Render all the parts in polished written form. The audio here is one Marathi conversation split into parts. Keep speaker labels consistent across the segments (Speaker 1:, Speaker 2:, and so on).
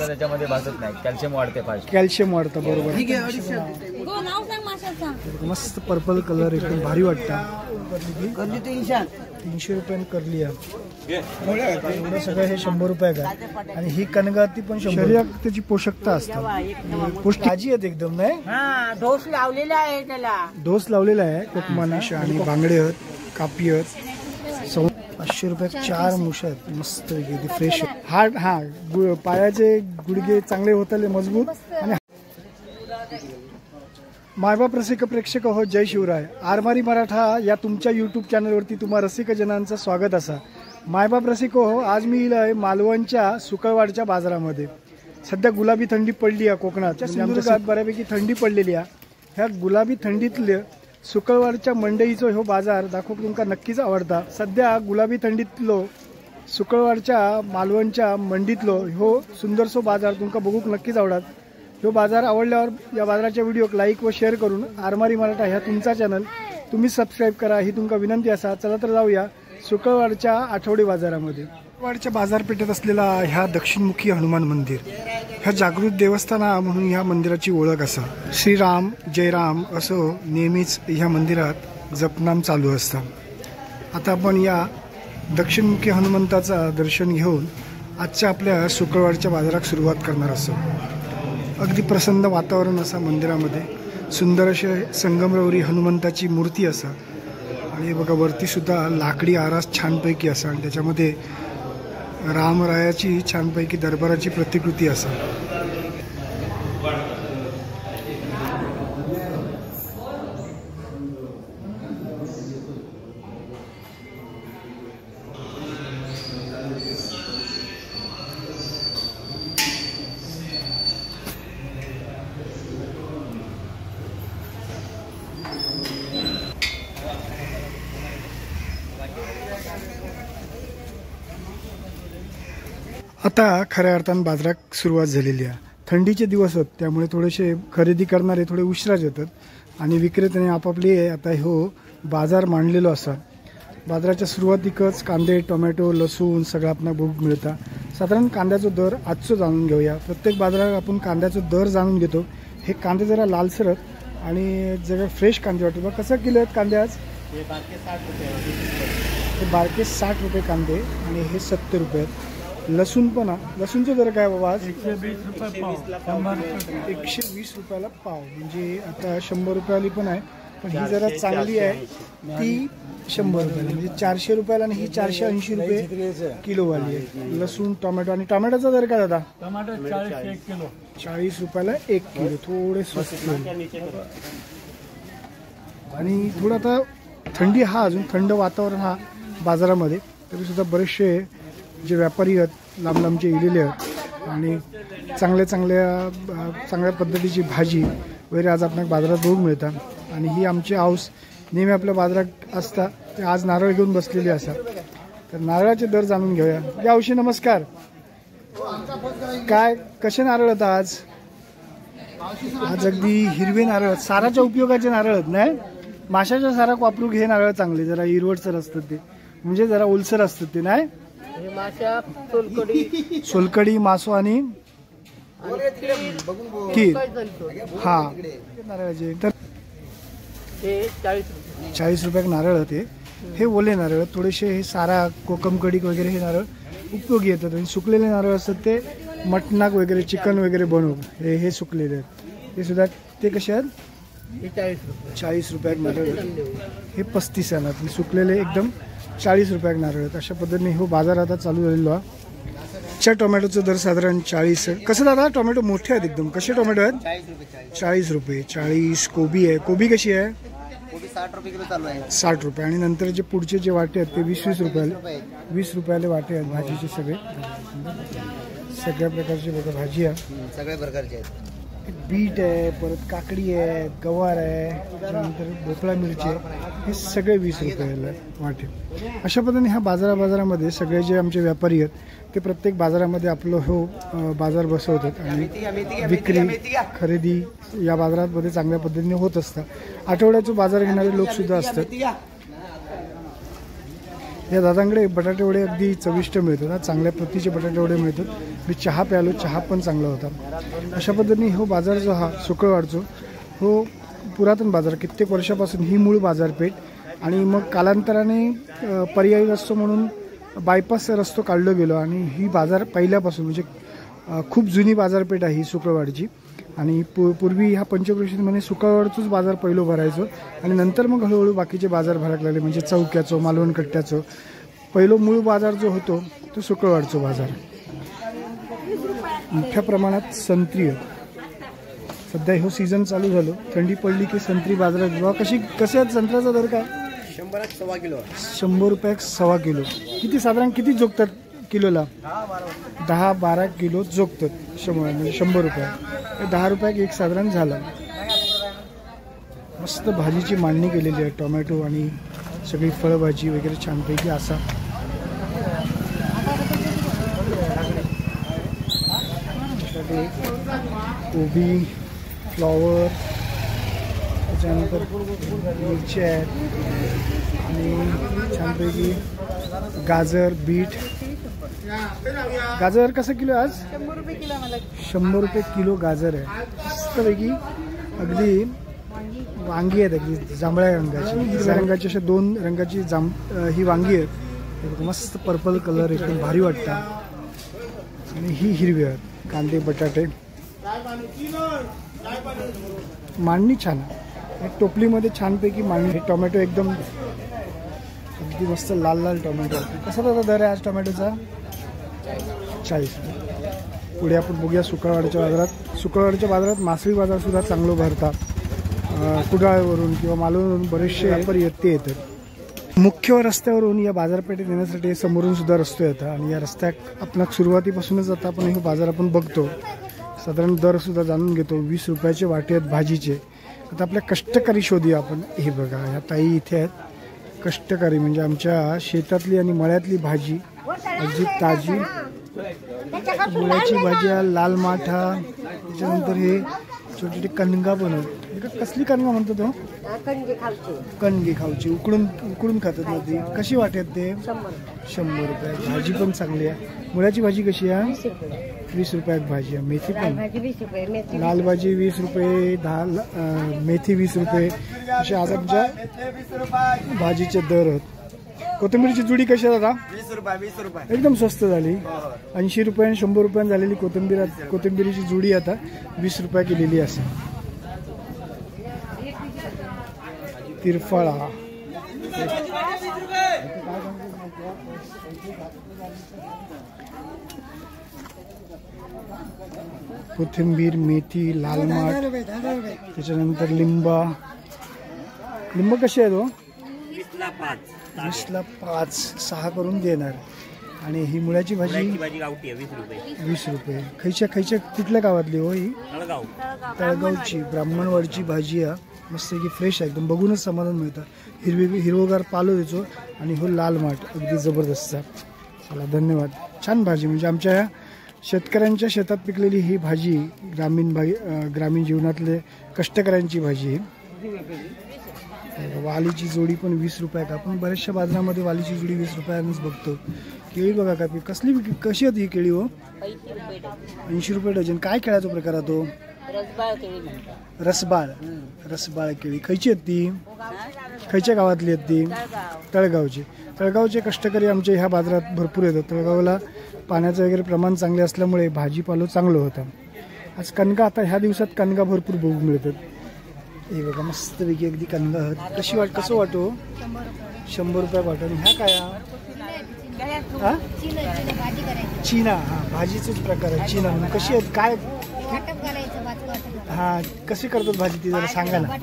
Speaker 1: जास्त त्याच्यामध्ये भाजत नाही, कॅल्शियम वाढते फास्ट.
Speaker 2: कॅल्शियम वाढतं बरोबर. मस्त पर्पल कलर एकदम भारी वाटतं. 300 रुपयाने करली आहे. एवढं सगळं हे 100 रुपये का. आणि ही कनगाती पण 100. शरीरात त्याची पोषकता असते, पौष्टिक भाजी आहेत एकदम. नाही
Speaker 3: डोस लावलेला आहे, त्याला
Speaker 2: डोस लावलेला आहे. कोकमाना आणि बांगडे आहेत, कापी आहेत. 500 रुपये 4 मुश आहेत मस्त वेगळी फ्रेश. हार्ट पायाचे गुडघे चांगले होतले मजबूत. आणि मायबाप रसिक प्रेक्षक हो, जय शिवराय. आरमारी मराठा या तुमच्या यूट्यूब चॅनलवरती तुम्हा रसिक जनांचं स्वागत असा. मायबाप रसिक हो, आज मी इलय मालवणच्या सुकळवाडच्या बाजारामध्ये. सध्या गुलाबी थंडी पडली आहे कोकणात. सिंधुदुर्गात बऱ्यापैकी थंडी पडलेली आहे. ह्या गुलाबी थंडीतले सुकळवाडच्या मंडईचो हो बाजार दाखवून तुमका नक्कीच आवडता. सध्या गुलाबी थंडीतलो सुकळवाडच्या मालवणच्या मंडीतलो हो सुंदरसो बाजार तुमका बघूक नक्कीच आवडत. जो बाजार आवडल्यावर या बाजाराच्या व्हिडिओक लाईक व शेअर करून आरमारी मराठा ह्या तुमचा चॅनल तुम्ही सबस्क्राईब करा ही तुमका विनंती असा. चला तर जाऊया सुकळवाडच्या आठवडी बाजारामध्ये. सुकळवाडच्या बाजारपेठेत असलेला ह्या दक्षिणमुखी हनुमान मंदिर, ह्या जागृत देवस्थाना म्हणून ह्या मंदिराची ओळख असा. श्रीराम जयराम असं नेहमीच ह्या मंदिरात जपनाम चालू असतं. आता आपण या दक्षिणमुखी हनुमंताचा दर्शन घेऊन आजच्या आपल्या सुकळवाडच्या बाजारात सुरुवात करणार असतो. अगदी प्रसन्न वातावरण असा मंदिरामध्ये. सुंदर असे संगमरवरी हनुमंताची मूर्ती असा. आणि बघा वरती सुद्धा लाकडी आरास छानपैकी असा. आणि त्याच्यामध्ये रामरायाची छानपैकी दरबाराची प्रतिकृती असा. आता खऱ्या अर्थानं बाजारात सुरुवात झालेली आहे. थंडीचे दिवस आहेत त्यामुळे थोडेसे खरेदी करणारे थोडे उशिराच येतात आणि विक्रेत्याने आपापले आता हो बाजार मांडलेलो असतात. बाजाराच्या सुरुवातीकच कांदे, टोमॅटो, लसूण सगळं आपल्याला बघूक मिळतं. साधारण कांद्याचा दर आजचं जाणून घेऊया. प्रत्येक बाजारात आपण कांद्याचा दर जाणून घेतो. हे कांदे जरा लालसर आणि जरा फ्रेश कांदे वाटतो. बघा कसं किलो आहेत कांदे आज? हे बारके 60 रुपये कांदे आणि हे 70 रुपये आहेत. लसूण पण लसूणचा दर काय बाबा आज?
Speaker 4: 120 रुपये पाव.
Speaker 2: 120 रुपयाला पाव. म्हणजे आता 100 रुपयाली पण आहे, पण ही जरा चांगली आहे ती 100 रुपयाला, म्हणजे 400 रुपयाला. आणि ही 480 रुपये किलोवाली आहे. लसूण, टोमॅटो. आणि टोमॅटोचा दर काय दादा?
Speaker 4: टमाटर 40 किलो.
Speaker 2: 40 रुपयाला 1 किलो. थोडे स्वस्त. आणि थोडं आता थंडी अजून थंड वातावरण बाजारामध्ये, तरी सुद्धा बरेचसे जे व्यापारी आहेत लांब लांबचे इलेले आहेत. आणि चांगल्या पद्धतीची भाजी वगैरे आज आपल्याला बाजारात बघून मिळतात. आणि ही आमची हाऊस नेहमी आपल्या बाजारात असतात. ते आज नारळ घेऊन बसलेले असतात. तर नारळाचे दर जाणून घेऊया. या औषधी नमस्कार. काय कसे नारळ आहेत आज? आज अगदी हिरवे नारळ, साराच्या उपयोगाचे नारळ आहेत. नाही माशाच्या सारा वापरू हे नारळ चांगले, जरा हिरवटसर असतात ते, म्हणजे जरा ओलसर असतात ते. नाही सोलकडी, मासो आणि खीर. हा नारळाचे तर 40 रुपये नारळ होते. हे ओले नारळ थोडेसे, हे सारा कोकम कढी वगैरे हे नारळ उपयोगी येतात. आणि सुकलेले नारळ असतात ते मटणाक वगैरे चिकन वगैरे बनवून हे सुकलेले आहेत. हे सुद्धा ते कसे आहेत? 40 रुपयात नारळ. हे 35 आहेत. सुकलेले एकदम 40 रुपयाक नारळ आहेत. अशा पद्धतीने हो बाजार आता चालू झालेलो आहे. च्या टोमॅटोचा दर साधारण 40. कसं दादा टोमॅटो मोठे आहेत एकदम? कसे टोमॅटो आहेत? 40 रुपये. 40. कोबी आहे. कोबी कशी आहे?
Speaker 3: 60 रुपये किलो चालू आहे.
Speaker 2: 60 रुपये. आणि नंतर जे पुढचे जे वाटे आहेत ते 20-20 रुपयाला. 20 रुपयाला वाटे आहेत भाजीचे सगळे. सगळ्या प्रकारची बघा भाजी आहे.
Speaker 3: सगळ्या प्रकारचे आहेत.
Speaker 2: बीट आहे, परत काकडी आहे, गवार आहे, त्यानंतर भोपळा मिरची आहे. हे सगळे 20 रुपयाला वाटे. अशा पद्धतीने ह्या बाजारामध्ये सगळे जे आमचे व्यापारी आहेत ते प्रत्येक बाजारामध्ये आपलं हो बाजार बसवतात. आणि विक्री खरेदी या बाजारामध्ये चांगल्या पद्धतीने होत असतात. आठवड्याचं बाजार घेणारे लोक सुद्धा असतात. या दादांकडे बटाटे वडे अगदी चविष्ट मिळतात, चांगल्या प्रतीचे बटाटे वडे मिळतात. मी चहा प्यालो, चहा पण चांगला होता. अशा पद्धतीने हो बाजार जो हा सुकळवाडचा हो पुरातन बाजार, कित्येक वर्षापासून ही मूळ बाजारपेठ. आणि मग कालांतराने पर्यायी रस्तो म्हणून बायपास रस्तो काढलं गेलो आणि ही बाजार पहिल्यापासून म्हणजे खूप जुनी बाजारपेठ आहे ही सुकळवाडची. आणि पूर्वी ह्या पंचक्रोशीमध्ये सुकळवाडचंच बाजार पहिलं भरायचो आणि नंतर मग हळूहळू बाकीचे बाजार भरायला लागले, म्हणजे चौक्याचो, मालवण कट्ट्याचो. पहिलं मूळ बाजार जो होतो तो सुकळवाडचा बाजार. मोठ्या प्रमाणात संत्री सध्या हो सीझन चालू झालो, थंडी पडली की संत्री बाजारात जेव्हा कसे आहेत संत्र्याचा दर काय?
Speaker 3: 100 सव्वा किलो.
Speaker 2: 100 रुपये सव्वा किलो. किती साधारण किती जोगतात किलोला? 10-12 किलो जोगतात. 100 म्हणजे 100 रुपये, 10 रुपयात एक साधारण झालं. मस्त भाजीची मांडणी केलेली आहे, टोमॅटो आणि सगळी फळभाजी वगैरे छानपैकी असा. कोबी, फ्लॉवर, त्याच्यानंतर मिरची आहेत आणि छानपैकी गाजर, बीट. गाजर कसं किलो आज?
Speaker 3: 100 रुपये किलो.
Speaker 2: 100 रुपये किलो गाजर आहे. मस्तपैकी अगदी वांगी आहेत, अगदी जांभळ्या रंगाची, हिरव्या रंगाची, अशा 2 रंगाची ही वांगी आहेत. मस्त पर्पल कलर, एकदम भारी वाटतात. आणि ही हिरवी आहेत. कांदे, बटाटे, मांडणी छान आहे, टोपलीमध्ये छानपैकी मांडणी. हे टोमॅटो एकदम अगदी मस्त लाल लाल टोमॅटो. कसा दादा दर आहे आज टोमॅटोचा? 40. पुढे आपण बघूया सुकळवाडच्या बाजारात. सुकळवाडच्या बाजारात मासळी बाजार सुद्धा चांगलं भरतात. कुडाळवरून किंवा मालवणवरून बरेचसे व्यापारी येतात. मुख्य रस्त्यावरून या बाजारपेठेत येण्यासाठी समोरून सुद्धा रस्ते येतात आणि या रस्त्यात आपण सुरुवातीपासूनच आता आपण हे बाजार आपण बघतो. साधारण दर सुद्धा जाणून घेतो. 20 रुपयाचे वाटे आहेत भाजीचे. आता आपल्या कष्टकरी शोधूया आपण. हे बघा, ह्या ताई इथे आहेत, कष्टकरी म्हणजे आमच्या शेतातली आणि मळ्यातली भाजी, अगदी ताजी. मुळ्याची भाजी, लाल माठा, त्याच्यानंतर हे छोटे छोटे कणगा बनवत. कसली कणगा म्हणतो तो? कणगी खाऊची, उकडून खातात ना ती. कशी वाटत ते? 100 रुपये. भाजी पण चांगली आहे. मुळ्याची भाजी कशी आहे? 20 रुपयात भाजी आहे. मेथी पण, लाल भाजी 20 रुपये, मेथी 20 रुपये. असे आज आमच्या भाजीचे दर आहेत. कोथिंबीरची जुडी कशी आहे दादा?
Speaker 3: 20 रुपये.
Speaker 2: एकदम स्वस्त झाली. 80 रुपये आणि 100 रुपयांनी झालेली कोथिंबीरीची जुडी आता 20 रुपये केलेली असेल. तिरफळा, कोथिंबीर, मेथी, लाल माठ, त्याच्यानंतर लिंबा. लिंब कशी आहे तो? 20ला 5, 6 करून देणार. आणि ही मुळ्याची भाजी 20 रुपये. खयच्या कुठल्या गावातली हो ही? तळगावची ब्राह्मणवाडची भाजी आहे. मस्त की फ्रेश आहे एकदम, बघूनच समाधान मिळतं. हिरवगार पालो देतो आणि हो लाल माठ अगदी जबरदस्त. चला धन्यवाद. छान भाजी, म्हणजे आमच्या ह्या शेतकऱ्यांच्या शेतात पिकलेली ही भाजी, ग्रामीण जीवनातले कष्टकऱ्यांची भाजी. वालीची जोडी पण 20 रुपयात. आपण बऱ्याचशा बाजारामध्ये वालीची जोडी 20 रुपयानंच बघतो. केळी बघा का कसली, कशी होती ही केळी हो? 80 रुपये डझन. काय केळाचा प्रकार आहे तो? रसबाळ केळी. खयची आहेत ती? खयच्या गावातली आहेत ती? तळगावचे कष्टकरी आमच्या ह्या बाजारात भरपूर येतात. तळगावला पाण्याचं वगैरे प्रमाण चांगले असल्यामुळे भाजीपालो चांगलं होतं. आज कणगा, आता ह्या दिवसात कणगा भरपूर बघू मिळतात. हे बघा मस्तपैकी अगदी कणगा आहेत. कसं वाटो? 100 रुपये वाटो. आणि ह्या काय? चीना. हा भाजीचाच प्रकार आहे चीना. कशी आहेत? काय हा कशी करतात भाजी ती जरा सांगा ना.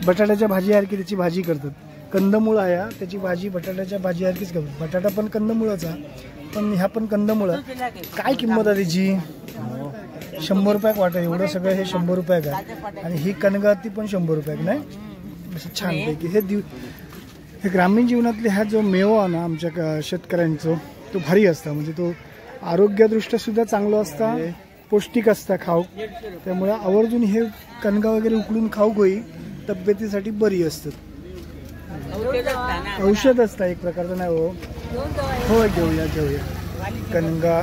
Speaker 2: बटाट्याच्या भाजीसारखी त्याची भाजी करतात. कंदमूळ आहे त्याची भाजी बटाट्याच्या भाजीसारखीच करतात. बटाटा पण कंदमूळाचा, पण ह्या पण कंदमूळ. काय किंमत आहे त्याची? 100 रुपयाक वाटा. एवढं सगळं हे 100 रुपयाक आहे. आणि ही कणगा ती पण 100 रुपयाक. नाही असं छानपैकी हे ग्रामीण जीवनातले हा जो मेवा ना आमच्या शेतकऱ्यांचं, तो भारी असता. म्हणजे तो आरोग्यदृष्ट्या सुद्धा चांगलं असता, पौष्टिक असता खाऊ. त्यामुळे आवर्जून हे कणगा वगैरे उकडून खाऊ गोई तब्येतीसाठी बरी असतात. औषध असतं एक प्रकारचं, नाही हो? हो, घेऊया. कणगा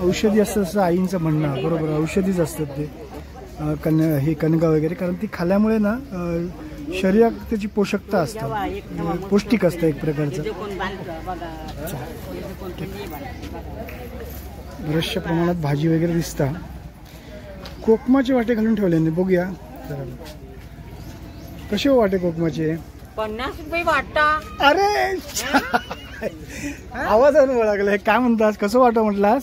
Speaker 2: औषधी असतं असं आईंचं म्हणणं. बरोबर, औषधीच असतात ते हे कणगा वगैरे, कारण ती खाल्यामुळे ना शरीरात त्याची पोषकता असते, पौष्टिक असतं एक प्रकारचं. बऱ्याचशा प्रमाणात भाजी वगैरे दिसता. कोकमाचे वाटे घालून ठेवले, बघूया जरा कसे वाटे कोकमाचे.
Speaker 5: 50 रुपये वाटा.
Speaker 2: अरे आवाजानं ओळखलं. काय म्हणतास, कसं वाटा म्हटलास?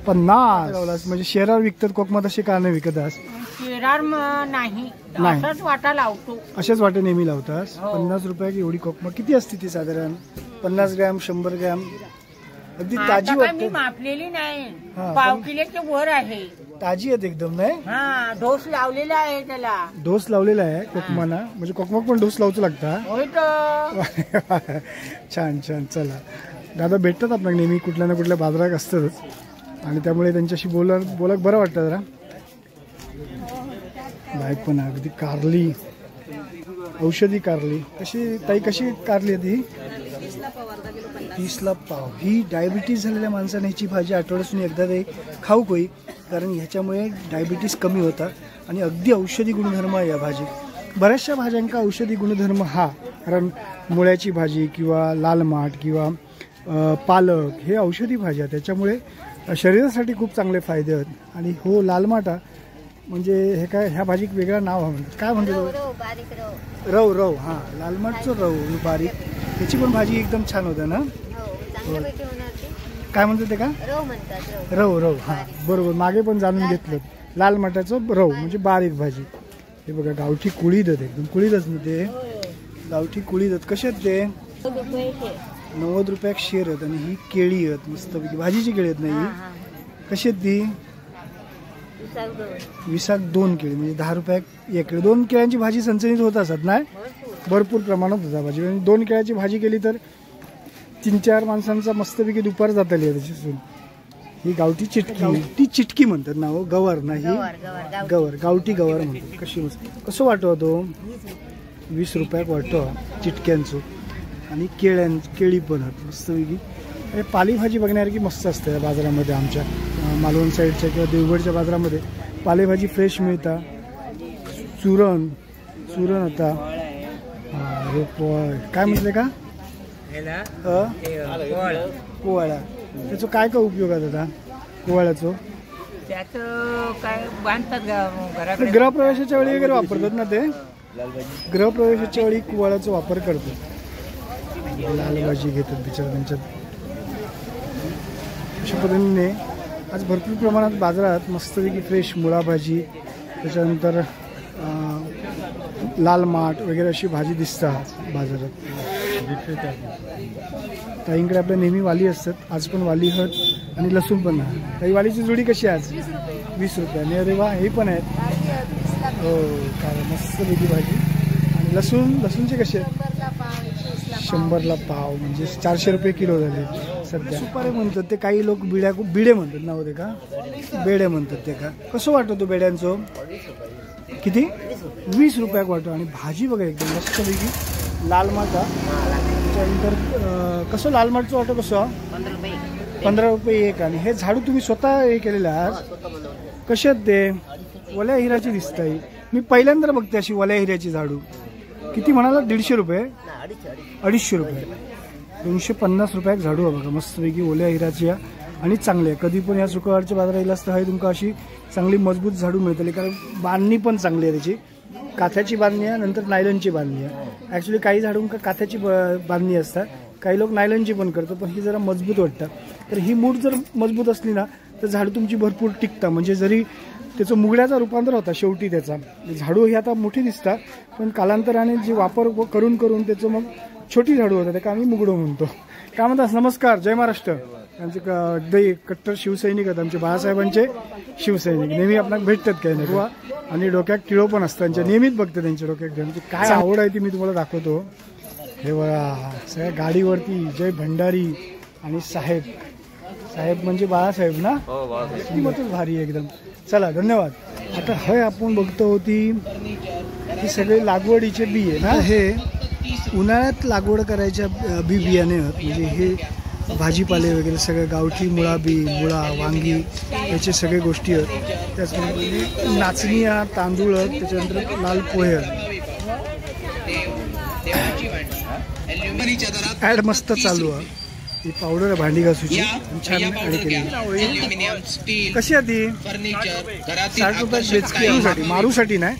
Speaker 2: 50. म्हणजे शेरावर विकतात कोकमा, तसे का नाही विकतास?
Speaker 5: शेरार नाही,
Speaker 2: नाही.
Speaker 5: असाच वाटा लावतो.
Speaker 2: असेच वाटे नेहमी लावतास? 50 रुपयाची एवढी कोकमा किती असते ती साधारण? 50 ग्रॅम, 100 ग्रॅम? अगदी ताजी
Speaker 5: आता काय मी
Speaker 2: वाटते.
Speaker 5: मापलेली नाही,
Speaker 2: हा,
Speaker 5: पाव किलोच्या वर आहे.
Speaker 2: ताजी आहेत एकदम, नाही?
Speaker 5: हा, ढोस लावलेला आहे त्याला.
Speaker 2: डोस लावलेला आहे कोकमाना, म्हणजे कोकमा पण डोस लावतो लागता.
Speaker 5: होय तर.
Speaker 2: छान. चला दादा भेटतात आपल्याला नेहमी, कुठल्या ना कुठल्या बाजारात असतातच, आणि त्यामुळे त्यांच्याशी बोलक बरं वाटतं जरा. बाईक पण अगदी कारली, औषधी कारली. कशी ताई, कशी कारली आहे ती? 30ला पाव. ही डायबिटीस झालेल्या माणसाने ह्याची भाजी आठवड्यातून एकदा ते खाऊ कोई, कारण ह्याच्यामुळे डायबिटीस कमी होतात आणि अगदी औषधी गुणधर्म आहे या भाजीत. बऱ्याचशा भाज्यांका औषधी गुणधर्म हा, कारण मुळ्याची भाजी किंवा लाल माठ किंवा पालक हे औषधी भाज्या, त्याच्यामुळे शरीरासाठी खूप चांगले फायदे आहेत. आणि हो, लाल माठा म्हणजे हे काय, ह्या भाजीक वेगळं नाव म्हणतात, काय म्हणतो? रव. हां, लाल माठचं रव बारीक, त्याची पण भाजी एकदम छान होते ना. काय म्हणतात ते का? रव. हां, बरोबर, मागे पण जाणून घेतलं. लाल माठाचं रव म्हणजे बारीक भाजी. हे बघा, गावठी कुळीद आहेत, एकदम कुळीदच ना ते, गावठी कुळीद आहेत. कसे आहेत ते? 90 रुपयाक शेर आहेत. आणि ही केळी आहेत मस्तपैकी, भाजीची केळी आहेत नाही. कशी आहेत ती? 20 2 केळी, म्हणजे 10 रुपयाक एक केळी. 2 केळ्यांची भाजी सणसणीत होत असत नाही, भरपूर प्रमाणात होता भाजी. म्हणजे 2 केळ्याची भाजी केली तर 3-4 माणसांचा मस्तपैकी दुपार जातली त्याची. ही गावठी चिटकी, ती चिटकी म्हणतात ना हो, गवर नाही, गवर, गावठी गवर म्हणतात. कशी मस्त, कसं वाटतो? 20 रुपयाक वाटतो चिटक्यांचं. आणि केळी पण आहेत मस्तपैकी. पालेभाजी बघण्यासारखी मस्त असते या बाजारामध्ये. आमच्या मालवण साईडच्या किंवा देवगडच्या बाजारामध्ये पालेभाजी फ्रेश मिळतात. चुरण आता काय म्हटले का? कोवाळा. त्याचा काय उपयोग आहे आता कोवाळ्याचं?
Speaker 5: त्याचं काय बांधतात
Speaker 2: गृहप्रवेशाच्या वेळी वगैरे वापरतात ना ते. गृहप्रवेशाच्या वेळी कोवाळ्याचा वापर करतात. लाल भाजी घेतात त्यांच्यात. अशा पद्धतीने आज भरपूर प्रमाणात बाजारात मस्तपैकी फ्रेश मुळा भाजी, त्याच्यानंतर लाल माठ वगैरे अशी भाजी दिसतात बाजारात. ताईंकडे आपल्या नेहमी वाली असतात, आज पण वाली आहेत आणि लसूण पण आहे. ताई, वालीची जोडी कशी आहे आज? 20 रुपये. अरे वा, हे पण आहेत. हो, काय मस्तपैकी भाजी. आणि लसूणचे कसे आहेत? 100ला पाव, म्हणजे 400 रुपये किलो झाले सध्या. सुपारी म्हणतात ते, काही लोक बिडे म्हणतात ना होते का? बेडे म्हणतात ते का? कसं वाटतं तो बेड्यांचं? किती? 20 रुपयाक वाटतो. आणि भाजी बघा एकदम मस्तपैकी लाल माठा. त्याच्यानंतर कसं लाल माठचं वाटतं कसं? 15 रुपये एक. आणि हे झाडू तुम्ही स्वतः हे केलेलं आहे? कसे आहेत ते? वल्या हिऱ्याची दिसत आहे. मी पहिल्यांदा बघते अशी वल्या हिऱ्याची झाडू. किती म्हणाला? 150 रुपये? 250 रुपये. 250 रुपयाक झाडू आहे बघा मस्तपैकी ओल्या हिराची आहे. आणि चांगले आहे. कधी पण या शुक्रवारच्या बाजारात येईल असतं आहे तुमका अशी चांगली मजबूत झाडू मिळतली, कारण बांधणी पण चांगली आहे त्याची. काथ्याची बांधणी आहे, नंतर नायलनची बांधणी आहे. ॲक्च्युली काही झाडूंका काथ्याची बांधणी असतात, काही लोक नायलनची पण करतो, पण ही जरा मजबूत वाटतं. तर ही मूठ जर मजबूत असली ना तर झाडू तुमची भरपूर टिकतं. म्हणजे जरी त्याचं मुगड्याचा रूपांतर होता शेवटी त्याचा. झाडू ही आता मोठी दिसतात, पण कालांतराने जे वापर करून त्याचं मग छोटी झाडू होतं, त्या आम्ही मुगडो म्हणतो. काय म्हणतात? नमस्कार, जय महाराष्ट्र. आमचे कट्टर शिवसैनिक आहेत, आमचे बाळासाहेबांचे शिवसैनिक. नेहमी आपल्याला भेटतात काही नाही. आणि डोक्यात टिळो पण असतात त्यांच्या, नेहमीच बघते त्यांच्या डोक्यात. त्यांची काय आवड आहे ती मी तुम्हाला दाखवतो. हे बघा, सगळ्या गाडीवरती जय भंडारी आणि साहेब म्हणजे बाळासाहेब ना. किंमतच भारी एकदम. चला, धन्यवाद. आता हे आपण बघतो होती ही सगळे लागवडीचे बी आहे ना. हे उन्हाळ्यात लागवड करायच्या बी बियाणे आहेत. म्हणजे हे भाजीपाले वगैरे सगळं गावठी मुळा बी, मुळा, वांगी याचे सगळे गोष्टी आहेत. त्याचप्रमाणे नाचणी हा तांदूळ आहेत, त्याच्यानंतर लाल पोहे आहेत. ॲड मस्त चालू आहे. ही पावडर आहे भांडी घासूची, छान ॲड केली. कशी आहे ती? 60 रुपयात बेचकीसाठी, मारूसाठी नाही.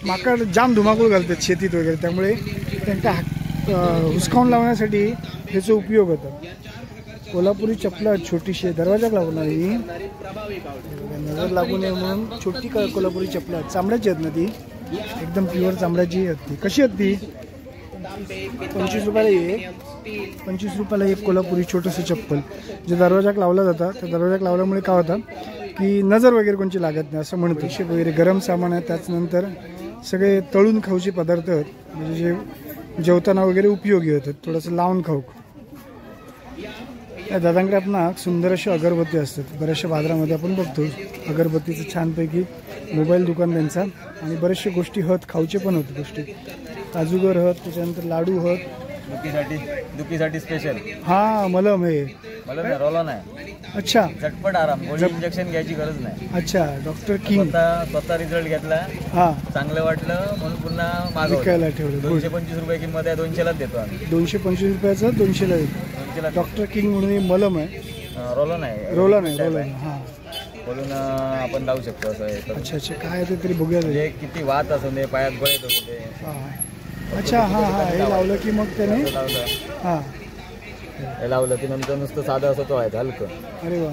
Speaker 2: माका जाम धुमाकूळ घालतात शेतीत वगैरे, त्यामुळे त्यांना हुसकावून लावण्यासाठी ह्याचा उपयोग होतो. कोल्हापुरी चपला छोटीशी दरवाजाक लागणार ही, नजर लागू नये म्हणून छोटी कोल्हापुरी चपला चामड्याची आहेत ना ती, एकदम प्युअर चामड्याची आहेत ती. कशी आहेत ती? 25 रुपयाला एक, 25 रुपयाला एक कोल्हापुरी छोटंसं चप्पल जे दरवाजाक लावला जातं. त्या दरवाजाक लावल्यामुळे काय होतं की नजर वगैरे कोणची लागत नाही असं म्हणतो. शेक वगैरे गरम सामान आहे. त्याचनंतर सगळे तळून खाऊचे पदार्थ आहेत, म्हणजे जे जेवताना वगैरे उपयोगी होतात, थोडंसं लावून खाऊ. या दादांकडे आपण सुंदर अशी अगरबत्ती असतात. बऱ्याचशा बाजारामध्ये आपण बघतो अगरबत्तीचं छानपैकी मोबाईल दुकान त्यांचा, आणि बऱ्याचशा गोष्टी होत खाऊचे पण होत गोष्टी. काजूगर होत, त्याच्यानंतर लाडू होत.
Speaker 1: दुखीसाठी स्पेशल.
Speaker 2: हा मलम हे
Speaker 1: मला रोला नाही.
Speaker 2: अच्छा,
Speaker 1: झटपट आराम, गोळी इंजेक्शन घ्यायची गरज नाही.
Speaker 2: अच्छा. डॉक्टर किंग
Speaker 1: स्वतः रिझल्ट घेतला,
Speaker 2: हा,
Speaker 1: चांगलं वाटलं म्हणून पुन्हा मागवलं.
Speaker 2: विकायला ठेवलं.
Speaker 1: 225 रुपये किंमत आहे, 200लाच देतो आम्ही.
Speaker 2: 225 रुपयाचं 200ला येईल.
Speaker 1: 200ला.
Speaker 2: डॉक्टर किंग म्हणून हे मलम आहे.
Speaker 1: रोला नाही,
Speaker 2: रोला नाही, रोला नाही. हा,
Speaker 1: बोलून आपण लावू शकतो असं आहे.
Speaker 2: अच्छा अच्छा. काय आहे ते तरी बघूया.
Speaker 1: म्हणजे किती वात असू दे, पायात गोळे असू दे.
Speaker 2: हा, अच्छा. हा हा, हे लावलं की मग त्याने,
Speaker 1: लावलं,
Speaker 2: हा,
Speaker 1: हे लावलं की नंतर नुसतं साधं असं तो आहे हलकं.
Speaker 2: अरे वा,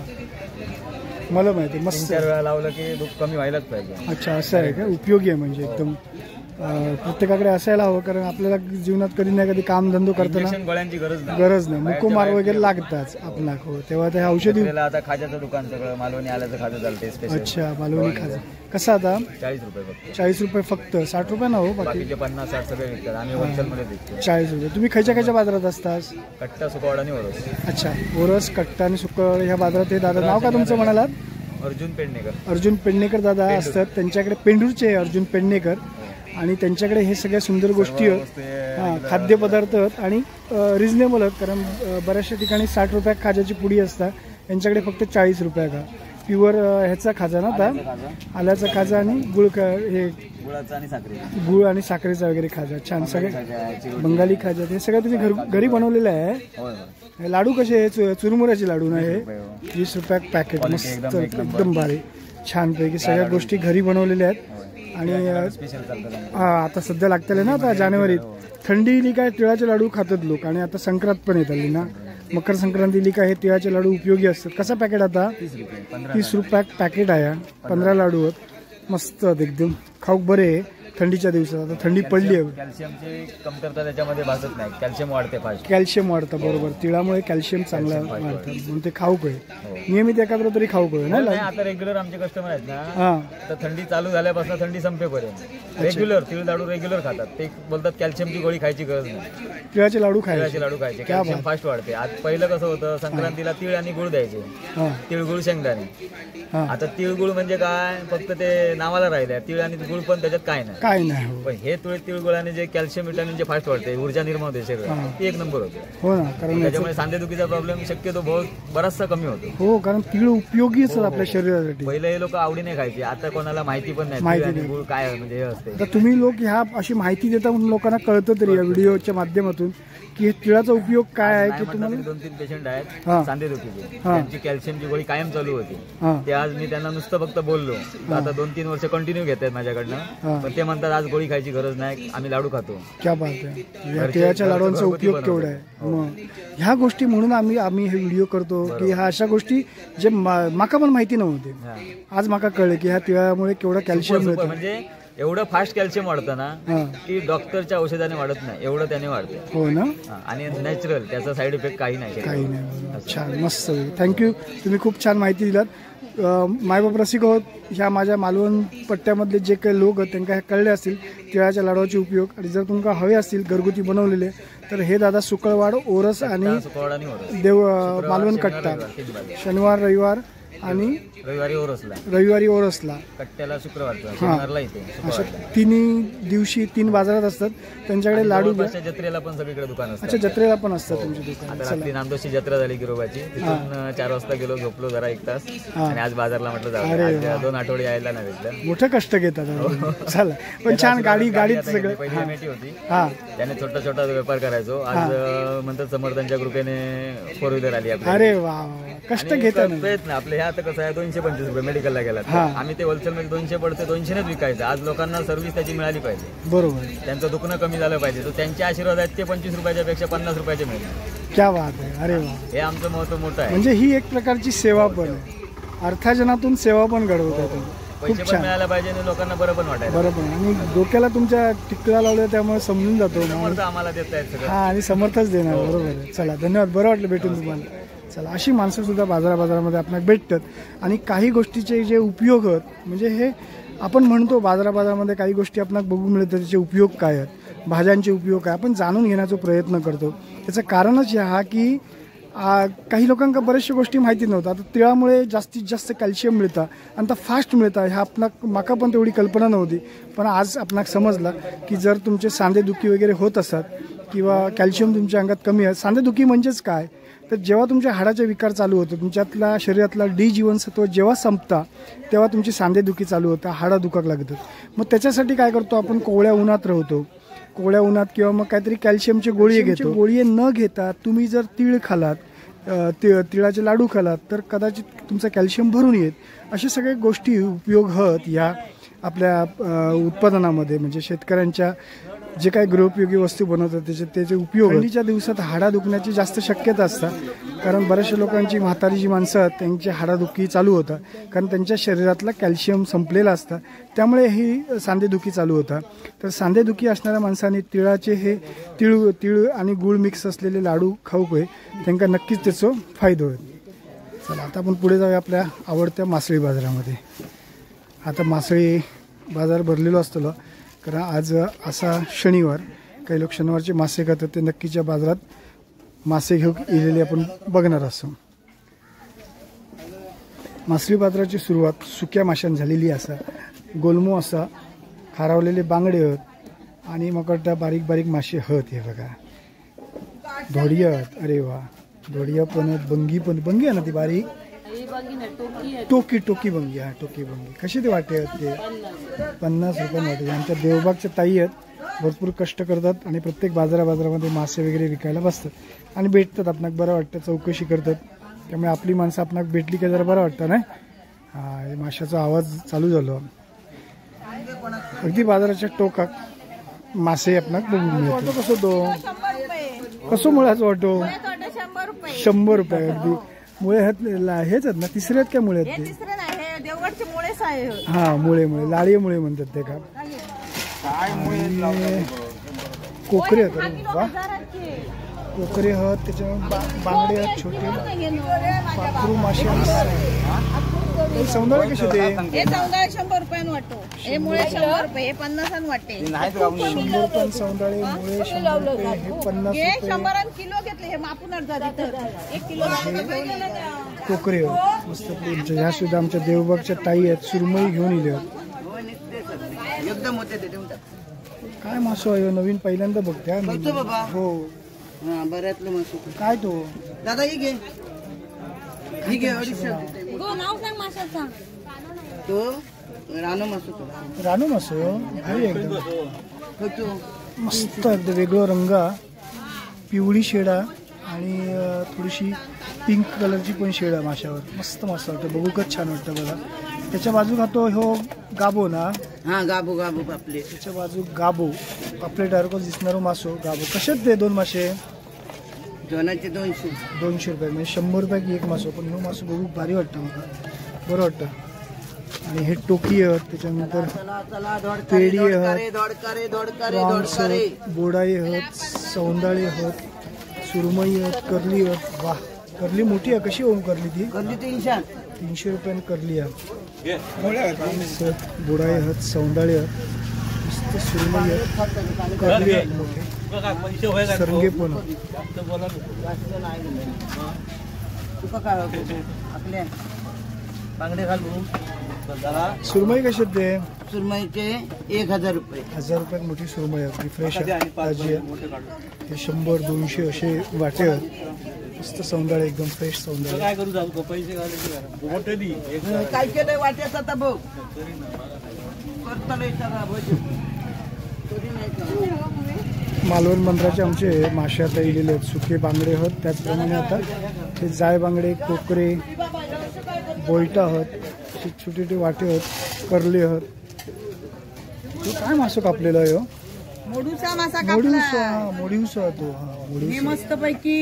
Speaker 2: मलम आहे ते मस्त.
Speaker 1: 3-4 वेळा लावलं की दुःख कमी व्हायलाच पाहिजे.
Speaker 2: अच्छा, असं आहे का? उपयोगी आहे म्हणजे एकदम. प्रत्येकाकडे असायला हवं, कारण आपल्याला जीवनात कधी ना कधी कामधंदो करताना
Speaker 1: इंजेक्शन गोळ्यांची गरज नाही.
Speaker 2: गरज नाही. मुकोमार वगैरे लागताच आपला, तेव्हा ते औषधी.
Speaker 1: आपल्याला आता खाज्याचं दुकान सगळं मालवणी आल्याचं खाजं चालते स्पेशल.
Speaker 2: अच्छा, मालवणी खाजा कसं आता?
Speaker 1: 40 रुपये फक्त.
Speaker 2: 40 रुपये फक्त. 60 रुपये ना हो बाकी?
Speaker 1: बाकीचे 50-60 सगळे विकतात. आम्ही होलसेलमध्ये विकतो.
Speaker 2: 40 रुपये. तुम्ही खयच्या बाजारात असतास?
Speaker 1: कट्टा, सुकवाड आणि ओरस.
Speaker 2: अच्छा, ओरस, कट्टा आणि सुकळ ह्या बाजारात. हे दादा नाव का तुमचं म्हणालात?
Speaker 1: अर्जुन पेडणेकर.
Speaker 2: अर्जुन पेडणेकर दादा असतात. त्यांच्याकडे पेंडूरचे अर्जुन पेडणेकर, आणि त्यांच्याकडे हे सगळ्या सुंदर गोष्टी आहेत. हां, खाद्यपदार्थ आहेत आणि रिजनेबल आहेत, कारण बऱ्याचशा ठिकाणी 60 रुपया खाज्याची पुडी असतात. यांच्याकडे फक्त 40 रुपया का. प्युअर ह्याचा खाजा ना आता, आल्याचा खाजा आणि गुळ हे
Speaker 1: गुळाचा आणि साखरे,
Speaker 2: गुळ आणि साखरेचा वगैरे खाजा. छान सगळे बंगाली खाजा. हे सगळं तुम्ही घरी बनवलेलं आहे. हे लाडू कसे आहे? चुरमुऱ्याचे लाडू ना हे 20 रुपया पॅकेट. मस्त एकदम भारी छानपैकी सगळ्या गोष्टी घरी बनवलेल्या आहेत. आणि हा, आता सध्या लागतेले ना, आता जानेवारीत थंडी इली काय तिळाचे लाडू खातात लोक. आणि आता संक्रांत पण येत आली ना, मकर संक्रांती इली काय हे तिळाचे लाडू उपयोगी असतात. कसा पॅकेट आता? 30 रुपया पॅकेट आहे. 15 लाडू आहेत, मस्त एकदम खाऊक बरे थंडीच्या दिवसात. आता थंडी पडली आहे.
Speaker 1: कॅल्शियमची कमतरता त्याच्यामध्ये भासत नाही. कॅल्शियम वाढते फास्ट.
Speaker 2: कॅल्शियम वाढतं, बरोबर. तिळामुळे कॅल्शियम चांगलं वाढतं, म्हणून ते खाऊ कळे. नियमित एखादं तरी खाऊ कळे ना.
Speaker 1: आता रेग्युलर आमचे कस्टमर आहेत ना,
Speaker 2: हा,
Speaker 1: तर थंडी चालू झाल्यापासून थंडी संपेपर्यंत रेग्युलर तिळ लाडू रेग्युलर खातात. ते बोलतात कॅल्शियमची गोळी खायची गरज नाही,
Speaker 2: तिळाचे लाडू
Speaker 1: तिळाचे लाडू खायचे. कॅल्शियम फास्ट वाढते. आज पहिलं कसं होतं, संक्रांतीला तिळ आणि गुळ द्यायचे. तिळगुळ शेंगदाणे. आता तिळगुळ म्हणजे काय, फक्त ते नावाला राहिले. तिळ आणि गुळ पण त्याच्यात काय नाही,
Speaker 2: काय नाही.
Speaker 1: पण हे तिळगुळाने जे कॅल्शियम विटामिन जे फास्ट वाढते, ऊर्जा निर्माण होते शरीरात, ती 1 नंबर होते.
Speaker 2: हो ना, कारण
Speaker 1: त्याच्यामुळे सांधेदुखीचा प्रॉब्लेम शक्यतो बराचसा कमी होतो.
Speaker 2: हो, कारण तीळ उपयोगी असतात आपल्या शरीरासाठी.
Speaker 1: पहिले हे लोक आवडीने खायचे, आता कोणाला माहिती पण नाही गुळ काय म्हणजे हे असते.
Speaker 2: आता तुम्ही लोक ह्या अशी माहिती देता म्हणून लोकांना कळतं तरी या व्हिडिओच्या माध्यमातून की हे तिळाचा उपयोग काय आहे. की तुम्हाला
Speaker 1: 2-3 पेशंट आहेत
Speaker 2: हा,
Speaker 1: सांधेदुखीचे, त्यांची कॅल्शियमची गोळी कायम चालू होती. ते आज मी त्यांना नुसतं फक्त बोललो, आता 2-3 वर्ष कंटिन्यू घेत आहेत माझ्याकडनं. पण ते म्हणतात आज गोळी खायची गरज नाही, आम्ही लाडू खातो. क्या बात आहे. या तिळाच्या लाडूंचा उपयोग केवढा आहे. मग ह्या गोष्टी म्हणून आम्ही हे व्हिडिओ करतो की ह्या अशा गोष्टी जे माका पण माहिती नव्हते. आज माका कळले की ह्या तिळामुळे केवढा कॅल्शियम मिळतं. म्हणजे एवढं फास्ट कॅल्शियम वाढतं ना की डॉक्टरच्या औषधाने वाढत नाही, एवढं त्याने वाढते. हो ना, आणि नॅचरल, त्याचा साईड इफेक्ट काही नाही.
Speaker 2: छान, मस्त, थँक्यू. तुम्ही खूप छान माहिती दिलात. मायबाप रसिक आहोत. ह्या माझ्या मालवण पट्ट्यामधले जे काही लोक आहेत त्यांना कळले असतील तिळाच्या लाडूचे उपयोग. आणि जर तुमका हवे असतील घरगुती बनवलेले, तर हे दादा सुकळवाड, ओरस आणि देव मालवण कट्टा शनिवार रविवार आणि
Speaker 1: रविवारी ओरसला,
Speaker 2: रविवारी ओरसला,
Speaker 1: कट्ट्याला शुक्रवारचा, शनिवारला इथे
Speaker 2: अशा
Speaker 1: शुक्रवारला.
Speaker 2: तिन्ही दिवशी 3 बाजारात असतात. त्यांच्याकडे लाडू
Speaker 1: जवळपासच्या जत्रेला पण सगळीकडे दुकान असतं.
Speaker 2: अच्छा, जत्रेला पण असतात तुमची दुकान.
Speaker 1: आता रात्री नामदोशी जत्रा झाली गिरोबाची, तिथून 4 वाजता गेलो, झोपलो जरा 1 तास आणि आज बाजारला म्हटलं जाऊ. आज 2 आठवडे यायला नाही भेटलं.
Speaker 2: मोठं कष्ट घेतात. चला, पण छान गाडीत सगळं.
Speaker 1: पहिली कमिटी होती,
Speaker 2: हा,
Speaker 1: त्याने छोटा छोटा व्यापार करायचो. आज म्हणतात समर्थांच्या कृपेने 4 व्हीलर आली आपली.
Speaker 2: अरे वा, कष्ट घेतात.
Speaker 1: प्रयत्न आपले हे आता कसं आहे, 225 रुपये मेडिकलला गेला, आम्ही ते होलसेल मध्ये 200 पडते 200नेच विकायचं. आज लोकांना सर्व्हिस त्याची मिळाली पाहिजे,
Speaker 2: बरोबर.
Speaker 1: त्यांचं दुखणं कमी झालं पाहिजे. तर त्यांचे आशीर्वाद आहेत ते 25 रुपयाच्या पेक्षा 50 रुपयाचे मिळतात.
Speaker 2: क्या बात आहे. अरे वा,
Speaker 1: हे आमचं महत्व मोठं आहे.
Speaker 2: म्हणजे ही एक प्रकारची सेवा पण आहे. अर्थार्जनातून सेवा पण घडवतात तुम्ही.
Speaker 1: पैसे पण मिळायला पाहिजे आणि लोकांना बरं पण वाटायला.
Speaker 2: बरोबर. आणि डोक्याला तुमच्या टिकला लावल्या त्यामुळे समजून जातो.
Speaker 1: समर्थ आम्हाला देत आहेत सगळं.
Speaker 2: हा, आणि समर्थच देणार. बरोबर आहे. चला, धन्यवाद. बरं वाटलं भेटून तुम्हाला. चला, अशी माणसं सुद्धा बाजारामध्ये आपल्याला भेटतात. आणि काही गोष्टीचे जे उपयोग आहेत, म्हणजे हे आपण म्हणतो बाजारामध्ये काही गोष्टी आपल्याला बघू मिळतात, त्याचे उपयोग काय आहेत, भाज्यांचे उपयोग काय, आपण जाणून घेण्याचा प्रयत्न करतो. त्याचं कारणच हा की काही लोकांना बऱ्याचशा गोष्टी माहिती नव्हत्या. आता तिळामुळे जास्तीत जास्त कॅल्शियम मिळतं आणि फास्ट मिळतं. ह्या माका पण तेवढी कल्पना नव्हती. पण आज आपणाला समजलं की जर तुमचे सांधेदुखी वगैरे होत असतात किंवा कॅल्शियम तुमच्या अंगात कमी आहे. सांधेदुखी म्हणजेच काय, तर जेव्हा तुमच्या हाडाचे विकार चालू होतो, तुमच्यातला शरीरातला डी जीवनसत्व जेव्हा संपता तेव्हा तुमची सांधेदुखी चालू होतं, हाडं दुखायला लागतात. मग त्याच्यासाठी काय करतो आपण, कोवळ्या उन्हात राहतो. कोवळ्या उन्हात किंवा मग काहीतरी कॅल्शियमची गोळी घेतो. गोळी न घेता तुम्ही जर तीळ खालात, तिळाचे लाडू खालात, तर कदाचित तुमचं कॅल्शियम भरून येत. अशा सगळ्या गोष्टी उपयोग होत या आपल्या उत्पादनामध्ये. म्हणजे शेतकऱ्यांच्या जे काही गृहोपयोगी वस्तू बनवतात त्याचे उपयोग. थंडीच्या दिवसात हाडा दुखण्याची जास्त शक्यता असतात, कारण बऱ्याचशा लोकांची म्हातारी जी माणसं आहेत त्यांची हाडादुखी चालू होतात, कारण त्यांच्या शरीरातला कॅल्शियम संपलेला असतं. त्यामुळे ही सांधेदुखी चालू होतात. तर सांधेदुखी असणाऱ्या माणसांनी तिळाचे हे तीळ आणि गूळ मिक्स असलेले लाडू खाऊक आहे, त्यांना नक्कीच त्याचा फायदा होईल. चला, आता आपण पुढे जाऊया आपल्या आवडत्या मासळी बाजारामध्ये. आता मासळी बाजार भरलेलो असतो, कारण आज असा शनिवार, काही लोक शनिवारचे मासे खातात, ते नक्कीच्या बाजारात मासे घेऊन येलेले आपण बघणार असतो. मासळी बाजाराची सुरुवात सुक्या माशांनी झालेली असा. गोलमो असा, खारावलेले बांगडे आहेत आणि मग वाटतं बारीक बारीक मासे आहेत. हे बघा, धोडिया आहेत. अरे वा, धोडिया पण आहेत, बंगी पण. बंगी आहे ना ती बारीक, टोकी बंगी. हा, टोकी बंगी. कशी ते वाटे आहेत ते 50 रुपये वाटे. आमच्या देवबागच्या ताई आहेत, भरपूर कष्ट करतात आणि प्रत्येक बाजारामध्ये मासे वगैरे विकायला बसतात आणि भेटतात. आपणाक बरं वाटतं, चौकशी करतात. त्यामुळे आपली माणसं आपणाक भेटली की जरा बरं वाटतं ना. हा, माशाचा आवाज चालू झालो. अगदी बाजाराच्या टोकात मासे आपणाक बघून मिळतो. कसं तो कसं मुळाच वाटो 100 रुपये. अगदी मुळे हेच आहेत ना, तिसरे आहेत काय मुळे आहेत ते? हा, मुळे लाळी मुळे म्हणतात ते का. कोकरे आहेत. वा, कोकरे आहेत, त्याच्यावर बांगडे आहेत छोटे, पाखरू मासे. सौंदर्य कसे ते?
Speaker 6: हे 100 रुपयानं वाटतो. हे मुळे 100 रुपये, हे 50 वाटते.
Speaker 2: 100 रुपये सौंदर्य, मुळे 100 रुपये, हे 50
Speaker 6: हे
Speaker 2: रुपये.
Speaker 6: 100 किलो घेतले. हे मापून जाते 1 किलो.
Speaker 2: कोकरे मस्त. ह्या सुद्धा आमच्या देवबागच्या ताई आहेत, सुरमई घेऊन येले.
Speaker 3: एकदम होते ते देऊन टाक.
Speaker 2: काय मासो आहे नवीन, पहिल्यांदा बघते.
Speaker 3: बघतो बाबा.
Speaker 2: हो,
Speaker 3: बऱ्यातलं मासू
Speaker 2: काय तो
Speaker 3: दादा, ही घे, ही घे. 250
Speaker 6: नाव सांग माशाचा.
Speaker 3: तो रानो मासू, तो
Speaker 2: रानू मासो. भारी एकदम
Speaker 3: होतो.
Speaker 2: मस्त, एकदम वेगळं रंग, पिवळी शेडा आणि थोडीशी पिंक कलरची पण शेडा माशावर. मस्त मस्त वाटतं, बघूकच छान वाटतं बघा. त्याच्या बाजू खातो हो गाबो ना.
Speaker 3: हा, गाबू पापले.
Speaker 2: त्याच्या बाजू गाबो, आपले डायरेक्ट दिसणारो मासो गाबो. कशात ते 2 मासे?
Speaker 3: दोनाचे 200.
Speaker 2: 200 रुपये, म्हणजे 100 रुपये की एक मासो. पण हे मासो बघू भारी वाटतं मला, बरं वाटतं. आणि हे टोकी आहेत, त्याच्यानंतर पेडी आहेत, प्रॉन्स आहेत, बोडाई आहेत, सौंदाळी आहेत, सुरमई आहेत, करली आहेत. वा, करली मोठी आहे. कशी होऊन करली ती?
Speaker 3: करली 300.
Speaker 2: 300 रुपयाने करली आहे. बोडाई आहेत, सौंदाळी आहेत, मस्त सुरमई आहेत, करली आहेत मोठे, सरंगे पण
Speaker 3: तुका काय आपल्या बांगडे घालू
Speaker 2: सुरमई कशी आहेत ते?
Speaker 3: सुरमईचे 1000 रुपये.
Speaker 2: 1000 रुपयात मोठी सुरमई आहे, फ्रेश आहे, ताजी आहे. हे 100-200 असे वाटे आहेत. मस्त सौंदाळे, एकदम फ्रेश सौंदाळे.
Speaker 4: काय करू जाऊ पैसे घालायचे
Speaker 3: काय केलंय वाट्यात आता बघ
Speaker 2: मालवण बंदराचे आमचे मासे आता इलेले आहेत. सुके बांगडे आहेत, त्याचप्रमाणे आता हे जाय बांगडे, कोकरे, बोईटा आहेत, छोटे छोटे वाटे आहेत, करले आहेत. काय मासो कापलेला आहे?
Speaker 6: मोडूचा मासा
Speaker 2: मोडीवसा तो.
Speaker 6: मस्त पैकी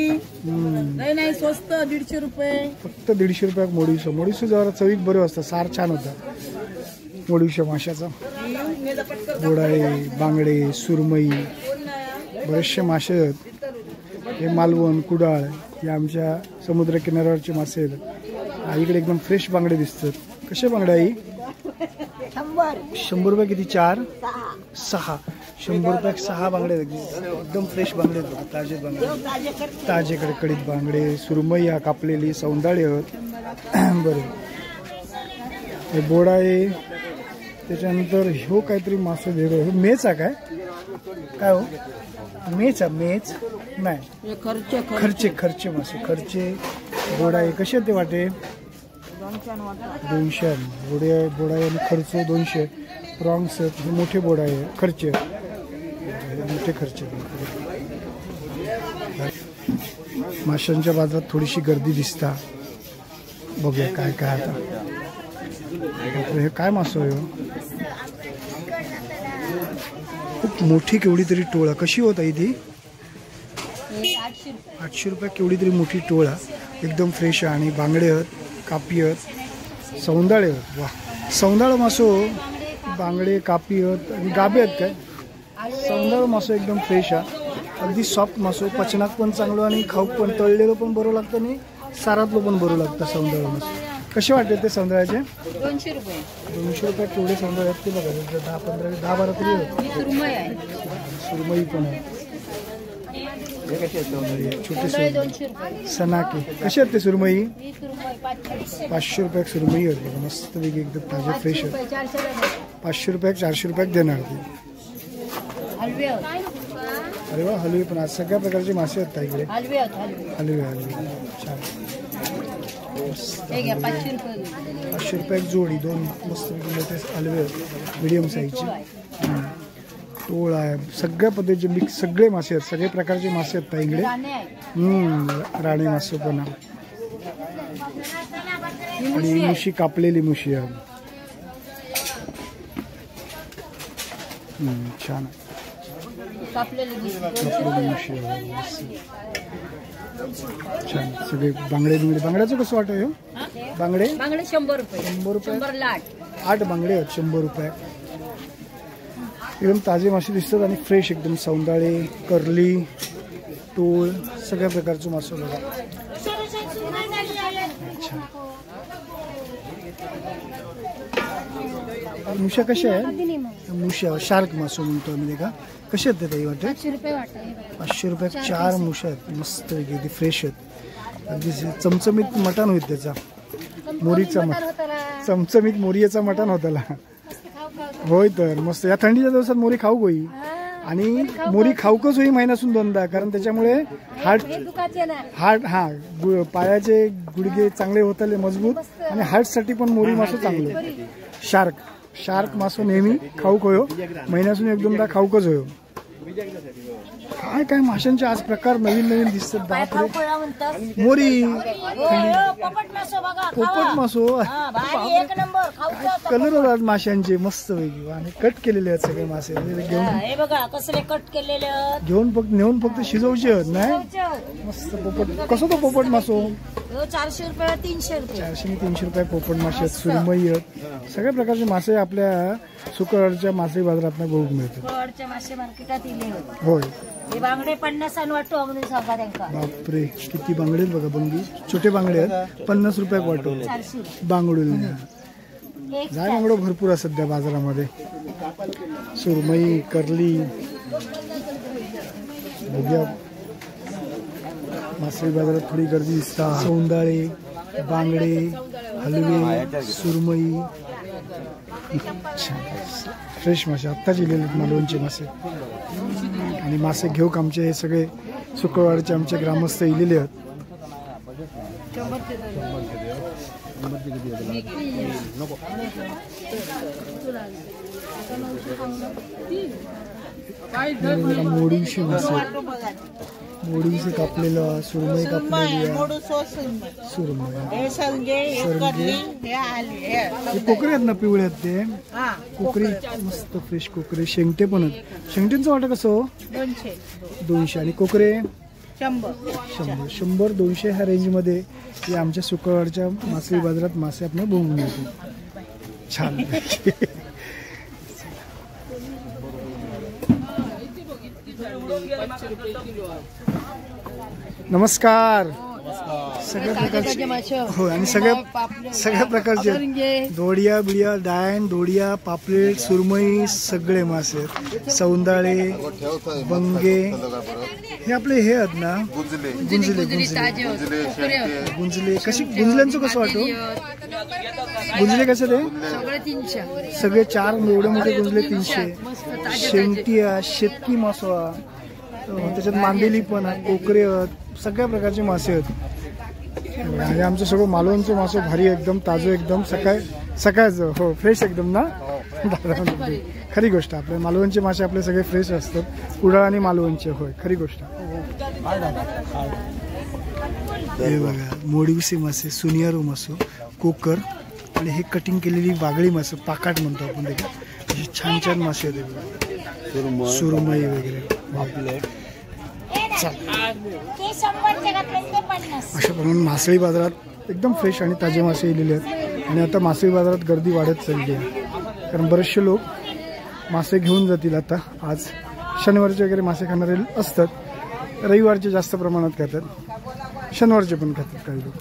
Speaker 6: नाही स्वस्त 150 रुपये.
Speaker 2: फक्त 150 रुपयात मोडीवसा. मोडीवसा जरा चवीत बरं असतं, सार छान होता मोडीवसा माशाचा. गोडाळे, बांगडे, सुरमई, बरेचसे मासे आहेत. हे मालवण, कुडाळ हे आमच्या समुद्र किनाऱ्यावरचे मासे आहेत. इकडे एकदम फ्रेश बांगडे दिसतात. कसे बांगडे आई? 100 रुपये. किती? 4? 6. 100 रुपयात 6 बांगडे. एकदम फ्रेश बांगडे आहेत, ताजे बांगडे, ताजे कडकडीत बांगडे. सुरमई कापलेली, सौंदाळे आहेत. बरं, हे बोडाळे. त्याच्यानंतर हो काहीतरी मासे वेगळं. हो मेच आहे काय हो? मेच आहे? मेच नाही, खर्चे मासे, खर्चे, बोडाळे. कसे ते वाटे? 200. बोडाळे आणि खर्च 200. प्रॉन्स हे मोठे बोडाळे, खर्चे मोठे खर्चे. माशांच्या बाजारात थोडीशी गर्दी दिसता. बघूया काय काय आता. हे काय मासो आहे? खूप मोठी केवढी तरी टोळा. कशी होत आहे ती? 800 रुपये केवढी तरी मोठी टोळा. एकदम फ्रेश आहे. आणि बांगडे आहेत, कापी आहेत, सौंदाळे आहेत. वा, सौंदाळ मासो, बांगडे, कापी आहेत आणि गाबे आहेत काय? सौंदाळ मासो एकदम फ्रेश आहे. अगदी सॉफ्ट मासो, पचनात पण चांगलं आणि खाऊ पण. तळलेलं पण बरं लागतं आणि सारातलं पण बरं लागतं सौंदाळ मासो. कसे वाटते ते सौंदाळ्याचे?
Speaker 6: 200 रुपये.
Speaker 2: 200 रुपये केवढे सौंदाळ आहेत ते बघा. 10-12 तरी आहेत. सुरमई पण आहे. छोटे सनाके. कसे आहेत ते सुरमई? 500 रुपयात सुरमई आहेत बघा. मस्त वेगळी, एकदम ताजे फ्रेश आहेत. 500 रुपयात 400 रुपयात देणार ते. अरे वा, हलवे पण. आज सगळ्या प्रकारचे मासे आहेत इकडे. हलवे छान. 500 रुपयात जोडी. 2 मस्त मोठे हलवे आहेत, मिडियम साईजचे. टोळ आहे, सगळ्या पद्धतीचे मिक्स सगळे मासे आहेत. सगळे प्रकारचे मासे आहेत इकडे. राणी मासे पण आहे. आणि मुशी, कापलेली मुशी आहे. छान आहे. कापलेली मुशी आहे. छान. सगळे बांगडे. बांगड्याचं कसं वाटतं? बांगडे
Speaker 6: 100 रुपये.
Speaker 2: 100 रुपये. 8 बांगडे आहेत 100 रुपये. एकदम ताजे मासे दिसतात आणि फ्रेश एकदम. सौंदाळे, करली, टोळ, सगळ्या प्रकारचे मासे बघा. मुशा कशा आहे? मुशा शार्क मासो म्हणतो आम्ही का. कसे आहेत ते ताई वाटते? 500 रुपयात 4 मुशा आहेत. मस्त वेगळी, फ्रेश आहेत. अगदी चमचमीत मटण होईल त्याचा. मोरीचा चमचमीत मोरीचा मटण होताला. होय तर मस्त. या थंडीच्या दिवसात मोरी खाऊ होई. आणि मोरी खाऊकच होई महिन्यातून 2दा. कारण त्याच्यामुळे हार्ट पायाचे गुडघे चांगले होताले मजबूत. आणि हार्टसाठी पण मोरी मासो चांगले. शार्क मासो नेहमी खाऊक होयो. महिन्यातून 1-2दा खाऊकच होयो. काय माशांचे आज प्रकार नवीन दिसतात. बापरे. मोरी, पोपट मासो, कलर होतात माशांचे मस्त वेगळे. आणि कट केलेले आहेत सगळे मासे. घेऊन फक्त शिजवचे आहेत नाही. मस्त पोपट. कसं तो पोपट मासो?
Speaker 6: 400 रुपये, 300 रुपये.
Speaker 2: 400-300 रुपये पोपट मासे आहेत. सुरमई आहेत. सगळ्या प्रकारचे मासे आपल्या सुकळच्या मासे बाजारात बघूक मिळतात.
Speaker 6: मासे मार्केटात
Speaker 2: होय.
Speaker 6: बांगडे 50 वाटतो.
Speaker 2: बापरे, किती बांगडे आहेत बघा. बंगी छोटे बांगडे आहेत. 50 रुपये वाटो. बांगडूल जाय बांगडो भरपूर आहे सध्या बाजारामध्ये. सुरमई, करली. बघूया मासे बाजारात थोडी गर्दी दिसता. सौंदाळे, बांगडे, हलवे, सुरमई, फ्रेश मासे आत्ताच इलेले मालवणचे मासे. आणि मासे घेऊक आमचे हे सगळे शुक्रवारचे आमचे ग्रामस्थ इलेले आहेत. मोडीशी मासे, मोडीशी कापलेलं, सुरमई कापलेली, सुरमई, कोकरे आहेत ना पिवळे आहेत ते कोकरी, मस्त फ्रेश कोकरे. शेंगटे पण आहेत. शेंगटेंचं वाटत कसं? 200. आणि कोकरे 100, 200 ह्या रेंजमध्ये या आमच्या शुक्रवारच्या मासळी बाजारात मासे आपण बघून मिळतो. छान. नमस्कार. सगळ्या प्रकारचे हो, आणि सगळ्या प्रकारचे दोडिया बिडिया, डायन, दोडिया, पापलेट, सुरमई, सगळे मासे, सौंदाळे, बंगे, हे आपले हे आहेत ना गुंजले. गुंजले कशी? गुंजल्यांचं कसं वाटतो? गुंजले कसं ते? सगळे 4 एवढे मोठे गुंजले 300. शेंगटिया, शेतकी मासोळा, त्याच्यात मांदेली पण आहेत, कोकरे आहेत, सगळ्या प्रकारचे मासे आहेत. आणि आमचं सगळं मालवणचं मासं भारी, एकदम ताजं, एकदम सकाळचं हो, फ्रेश एकदम ना. खरी गोष्ट, आपले मालवणचे मासे आपले सगळे फ्रेश असतात. कुडाळ आणि मालवणचे, होय खरी गोष्ट. हे बघा मोडीवसे मासे, सुनियारो मासो, कोकर, आणि हे कटिंग केलेली वागळी मासे, पाकाट म्हणतो आपण त्याला. असे छान छान मासे आहेत, सुरमई वगैरे. अशा प्रमाणे मासळी बाजारात एकदम फ्रेश आणि ताजे मासे येलेले आहेत. आणि आता मासळी बाजारात गर्दी वाढत चालली आहे, कारण बरेचसे लोक मासे घेऊन जातील. आता आज शनिवारचे वगैरे मासे खाणारे असतात, रविवारचे जास्त प्रमाणात खातात, शनिवारचे पण खातात काही लोक.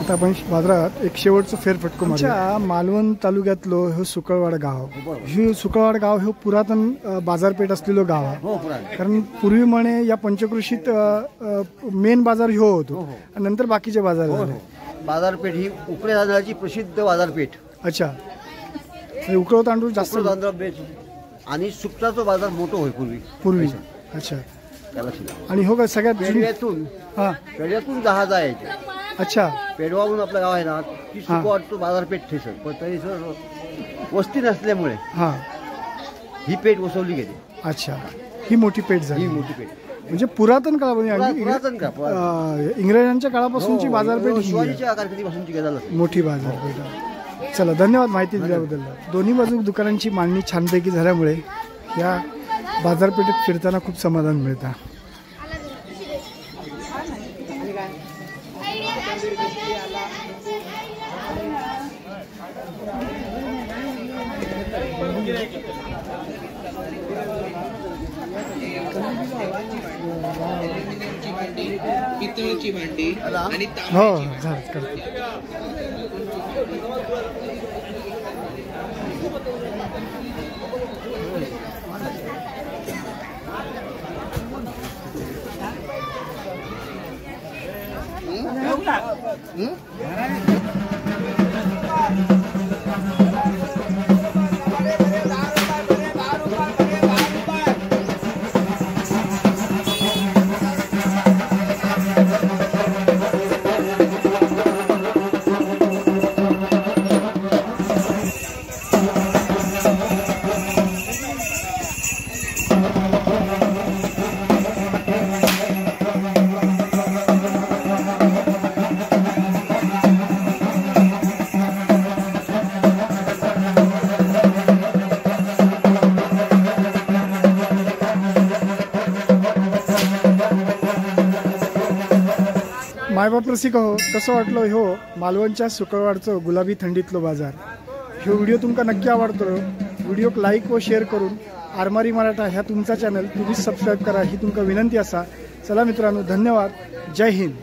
Speaker 2: आता आपण बाजारात एक शेवटचं फेरफटको मारूया. मालवण तालुक्यातलो हे सुकळवाड गाव, हे सुकळवाड गाव हे पुरातन बाजारपेठ असलेलं गाव आहे. कारण पूर्वी म्हणे या पंचकृषीत मेन बाजार ह्यो होतो, आणि नंतर बाकीचे बाजार झाले.
Speaker 7: बाजारपेठ ही उकड्या तांदळाची प्रसिद्ध बाजारपेठ.
Speaker 2: अच्छा, उकळव तांदूळ जास्त
Speaker 7: आणि सुकटाचा बाजार मोठा होय पूर्वी. अच्छा.
Speaker 2: आणि हो का सगळ्यात
Speaker 7: पेडव्यातून जहाज आहे.
Speaker 2: अच्छा,
Speaker 7: पेडवाहून आपलं गाव आहे ना, ती सुकवाडचं बाजारपेठ ठेसर, पण तरी सर वस्ती नसल्यामुळे ही पेठ वसवली गेली.
Speaker 2: अच्छा, ही मोठी पेठ झाली.
Speaker 7: ही मोठी पेठ
Speaker 2: म्हणजे पुरातन काळापासून, इंग्रजांच्या काळापासूनची बाजारपेठ,
Speaker 7: शिवाजीच्या कारकिर्दीपासूनची
Speaker 2: मोठी बाजारपेठ. चला, धन्यवाद माहिती दिल्याबद्दल. दोन्ही बाजू दुकानांची मांडणी छानपैकी झाल्यामुळे या बाजारपेठेत फिरताना खूप समाधान मिळतं.
Speaker 3: पितळची भांडी आणि
Speaker 2: हो झालं. मायबाप रसिक हो, कसं वाटलं हो मालवणच्या शुक्रवारचं गुलाबी थंडीतलो बाजार. ह्यो व्हिडिओ तुमका नक्की आवडतो. व्हिडिओक लाईक व शेअर करून आरमारी मराठा ह्या तुमचा चॅनल तुम्ही सबस्क्राईब करा ही तुमका विनंती असा. चला मित्रांनो, धन्यवाद. जय हिंद.